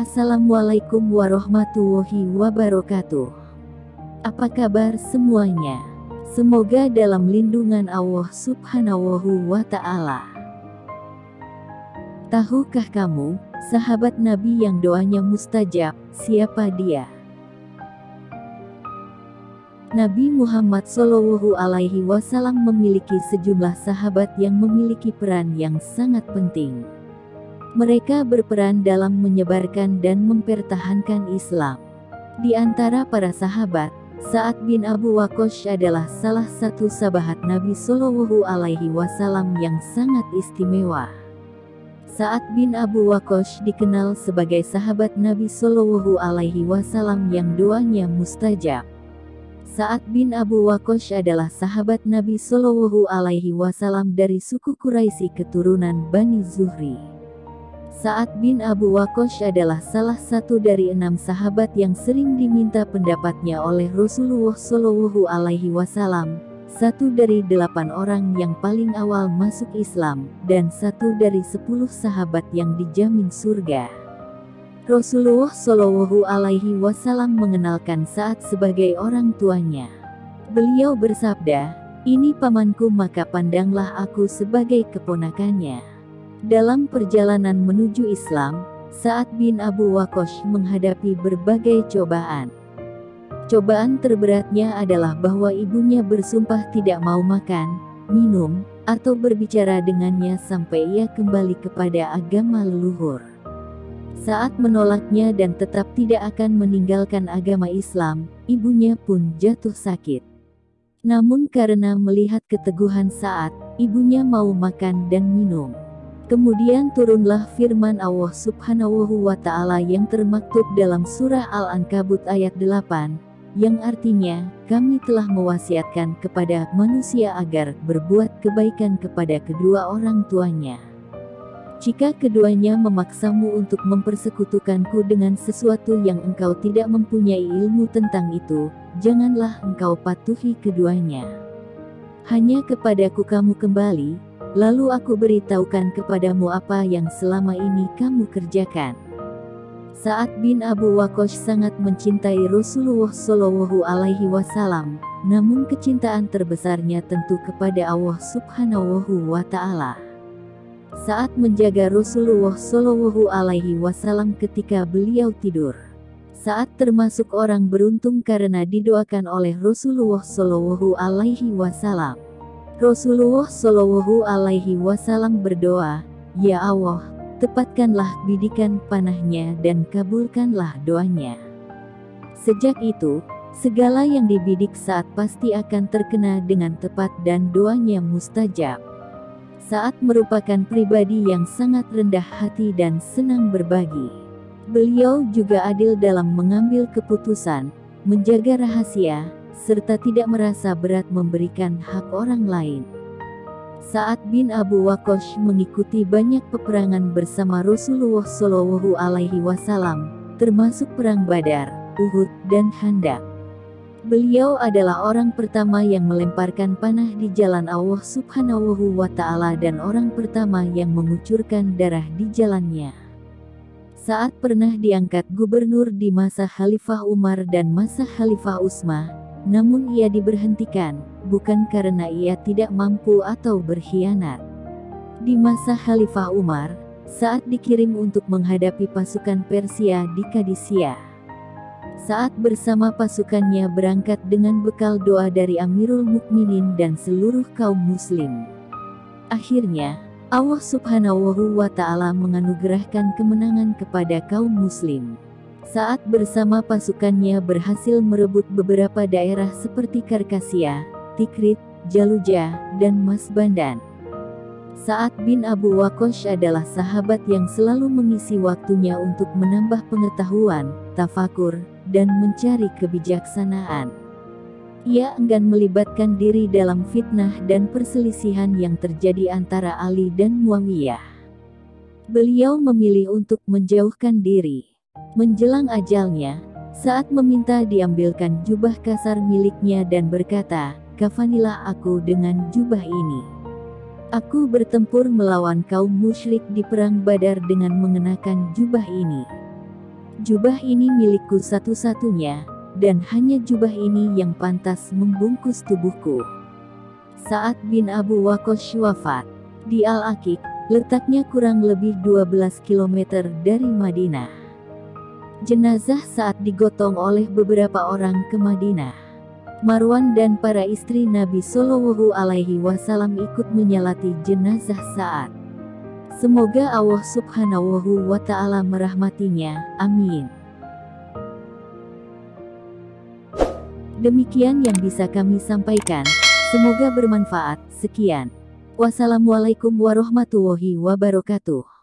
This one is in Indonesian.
Assalamualaikum warahmatullahi wabarakatuh. Apa kabar semuanya? Semoga dalam lindungan Allah Subhanahu wa Ta'ala. Tahukah kamu, sahabat Nabi yang doanya mustajab, siapa dia? Nabi Muhammad SAW memiliki sejumlah sahabat yang memiliki peran yang sangat penting. Mereka berperan dalam menyebarkan dan mempertahankan Islam. Di antara para sahabat, Sa'ad bin Abu Waqqas adalah salah satu sahabat Nabi SAW yang sangat istimewa. Sa'ad bin Abu Waqqas dikenal sebagai sahabat Nabi SAW yang doanya mustajab. Sa'ad bin Abu Waqqas adalah sahabat Nabi SAW dari suku Quraisy keturunan Bani Zuhri. Sa'ad bin Abu Waqqas adalah salah satu dari 6 sahabat yang sering diminta pendapatnya oleh Rasulullah SAW, satu dari 8 orang yang paling awal masuk Islam, dan satu dari 10 sahabat yang dijamin surga. Rasulullah SAW mengenalkan Sa'ad sebagai orang tuanya. Beliau bersabda, "Ini pamanku, maka pandanglah aku sebagai keponakannya." Dalam perjalanan menuju Islam, Sa'ad bin Abu Waqqas menghadapi berbagai cobaan. Cobaan terberatnya adalah bahwa ibunya bersumpah tidak mau makan, minum, atau berbicara dengannya sampai ia kembali kepada agama leluhur. Saat menolaknya dan tetap tidak akan meninggalkan agama Islam, ibunya pun jatuh sakit. Namun karena melihat keteguhan Sa'ad, ibunya mau makan dan minum. Kemudian turunlah firman Allah Subhanahu wa Ta'ala yang termaktub dalam surah Al-Ankabut ayat 8, yang artinya, "Kami telah mewasiatkan kepada manusia agar berbuat kebaikan kepada kedua orang tuanya. Jika keduanya memaksamu untuk mempersekutukanku dengan sesuatu yang engkau tidak mempunyai ilmu tentang itu, janganlah engkau patuhi keduanya. Hanya kepadaku kamu kembali, lalu aku beritahukan kepadamu apa yang selama ini kamu kerjakan." Sa'ad bin Abu Waqqas sangat mencintai Rasulullah SAW, namun kecintaan terbesarnya tentu kepada Allah Subhanahu wa Ta'ala. Saat menjaga Rasulullah SAW ketika beliau tidur. Sa'ad termasuk orang beruntung karena didoakan oleh Rasulullah SAW. Rasulullah SAW berdoa, "Ya Allah, tepatkanlah bidikan panahnya dan kabulkanlah doanya." Sejak itu, segala yang dibidik Sa'ad pasti akan terkena dengan tepat dan doanya mustajab. Sa'ad merupakan pribadi yang sangat rendah hati dan senang berbagi. Beliau juga adil dalam mengambil keputusan, menjaga rahasia, serta tidak merasa berat memberikan hak orang lain. Sa'ad bin Abu Waqqas mengikuti banyak peperangan bersama Rasulullah SAW, termasuk Perang Badar, Uhud, dan Khandaq. Beliau adalah orang pertama yang melemparkan panah di jalan Allah Subhanahu wa Ta'ala dan orang pertama yang mengucurkan darah di jalannya. Sa'ad pernah diangkat gubernur di masa Khalifah Umar dan masa Khalifah Utsman, namun ia diberhentikan, bukan karena ia tidak mampu atau berkhianat. Di masa Khalifah Umar, Sa'ad dikirim untuk menghadapi pasukan Persia di Qadisiyah. Sa'ad bersama pasukannya berangkat dengan bekal doa dari Amirul Mukminin dan seluruh kaum muslim. Akhirnya, Allah Subhanahu wa Ta'ala menganugerahkan kemenangan kepada kaum muslim. Sa'ad bersama pasukannya berhasil merebut beberapa daerah seperti Karkasiyah, Tikrit, Jalujah, dan Masbandan. Sa'ad bin Abu Waqqas adalah sahabat yang selalu mengisi waktunya untuk menambah pengetahuan, tafakur, dan mencari kebijaksanaan. Ia enggan melibatkan diri dalam fitnah dan perselisihan yang terjadi antara Ali dan Muawiyah. Beliau memilih untuk menjauhkan diri. Menjelang ajalnya, Sa'ad meminta diambilkan jubah kasar miliknya dan berkata, "Kafanilah aku dengan jubah ini. Aku bertempur melawan kaum musyrik di perang Badar dengan mengenakan jubah ini." Jubah ini milikku satu-satunya, dan hanya jubah ini yang pantas membungkus tubuhku. Sa'ad bin Abu Waqqas wafat di Al-Aqiq, letaknya kurang lebih 12 km dari Madinah. Jenazah Sa'ad digotong oleh beberapa orang ke Madinah. Marwan dan para istri Nabi Shallallahu Alaihi Wasallam ikut menyalati jenazah Sa'ad. Semoga Allah Subhanahu wa Ta'ala merahmatinya, amin. Demikian yang bisa kami sampaikan, semoga bermanfaat. Sekian. Wassalamualaikum warahmatullahi wabarakatuh.